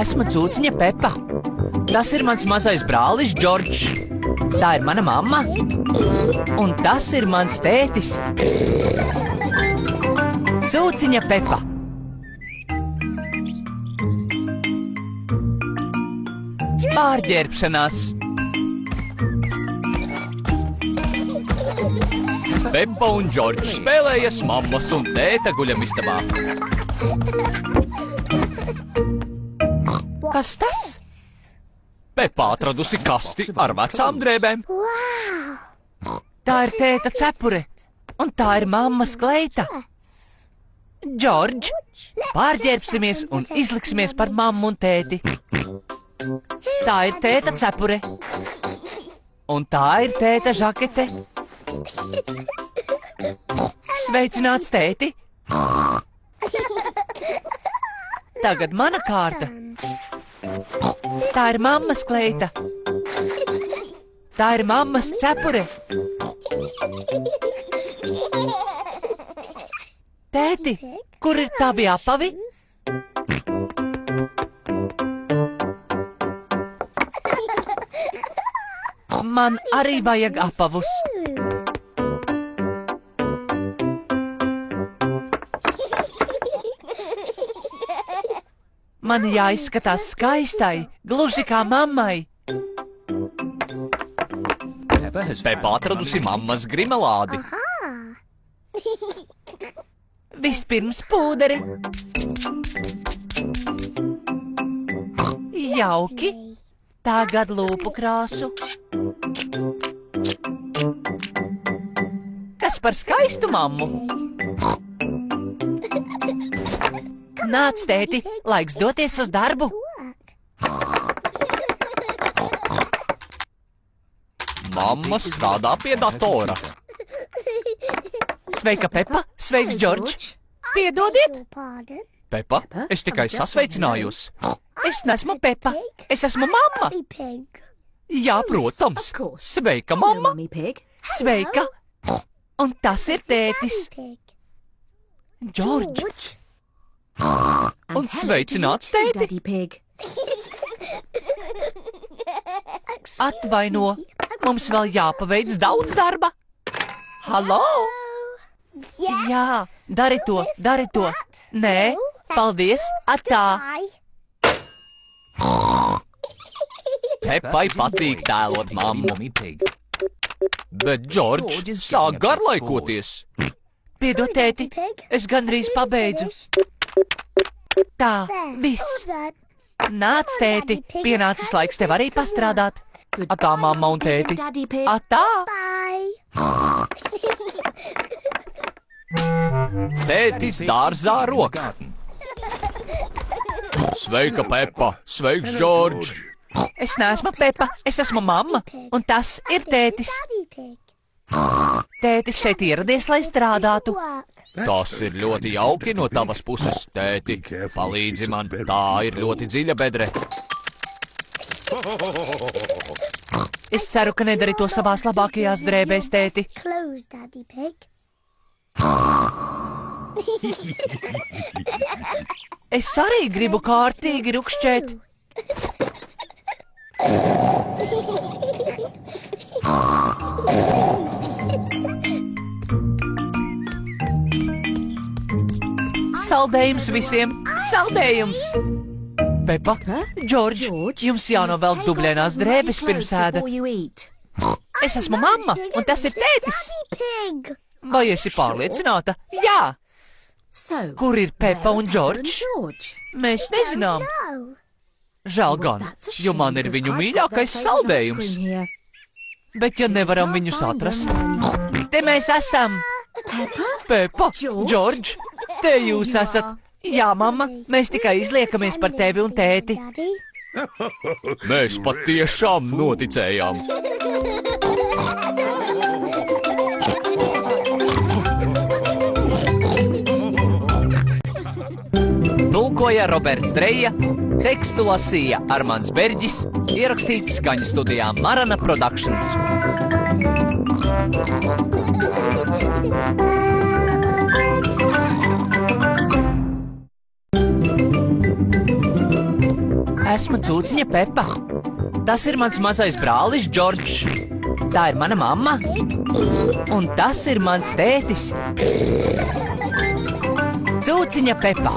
Esmu Cūciņa Pepa. Tas ir mans mazais brālis Džordžs. Tā ir mana mamma. Un tas ir mans tētis. Cūciņa Pepa. Pārģērbšanās. Pepa un Džordžs spēlējas mammas un tēta guļamistabā. Kas tas? Pepa atradusi kasti ar vecām drēbēm. Tā ir tēta cepure, un tā ir mammas kleita. Džordž, pārģērbsimies un izliksimies par mammu un tēti. Tā ir tēta cepure, un tā ir tēta žakete. Sveicināts, tēti! Tagad mana kārta. Tā ir mammas kleita. Tā ir mammas cepure. Tēti, kur ir tavi apavi? Man arī vajag apavus. Man jāizskatās skaistai, gluži kā mammai. Pepa atradusi mammas grimalādi. Vispirms pūderi. Jauki. Tagad lūpu krāsu. Kas par skaistu mammu? Nāc, tēti, laiks doties uz darbu. Mamma strādā pie datora. Sveika, Pepa. Sveiks, Džordž. Piedodiet. Pepa, es tikai sasveicinājos. Es neesmu Pepa. Es esmu mamma. Jā, protams. Sveika, mamma. Sveika. Un tas ir tētis. Džordž. Un sveicināts, tēti! Atvaino, mums vēl jāpaveic daudz darba. Halo! Jā, dari to, dari to. Nē, paldies, atā. Pepai patīk tēlot mammu. Bet Džordžs sāk garlaikoties. Piedod, tēti, es gandrīz pabeidzu. Tā, viss. Nāc, tēti, pienācis laiks tev arī pastrādāt. Atā, mamma un tēti. Atā! Tētis dārzā rokā. Sveika, Pepa! Sveiks, Džordž! Es neesmu Pepa, es esmu mamma, un tas ir tētis. Tētis šeit ieradies, lai strādātu. Tas ir ļoti jauki no tavas puses, tēti. Palīdzi man, tā ir ļoti dziļa bedre. Es ceru, ka nedari to savās labākajās drēbēs, tēti. Es arī gribu kārtīgi rukšķēt. Saldējums visiem! Saldējums! Pepa, Džordž, jums jānovelk dubļainās drēbes pirms ēdat. Es esmu mamma, un tas ir tētis. Vai esi pārliecināta? Jā! Kur ir Pepa un Džordž? Mēs nezinām. Žēl gan, jo man ir viņu mīļākais saldējums. Bet ja nevaram viņus atrast, te mēs esam. Pepa, Džordž, te jūs esat. Jā, mamma, mēs tikai izliekamies par tevi un tēti. Mēs patiešām noticējām. Tulkoja Roberts Dreja, tekstu lasīja Armands Berģis, ierakstīts skaņu studijā Marana Productions. Esmu Cūciņa Pepa. Tas ir mans mazais brālis Džordžs. Tā ir mana mamma. Un tas ir mans tētis. Cūciņa Pepa.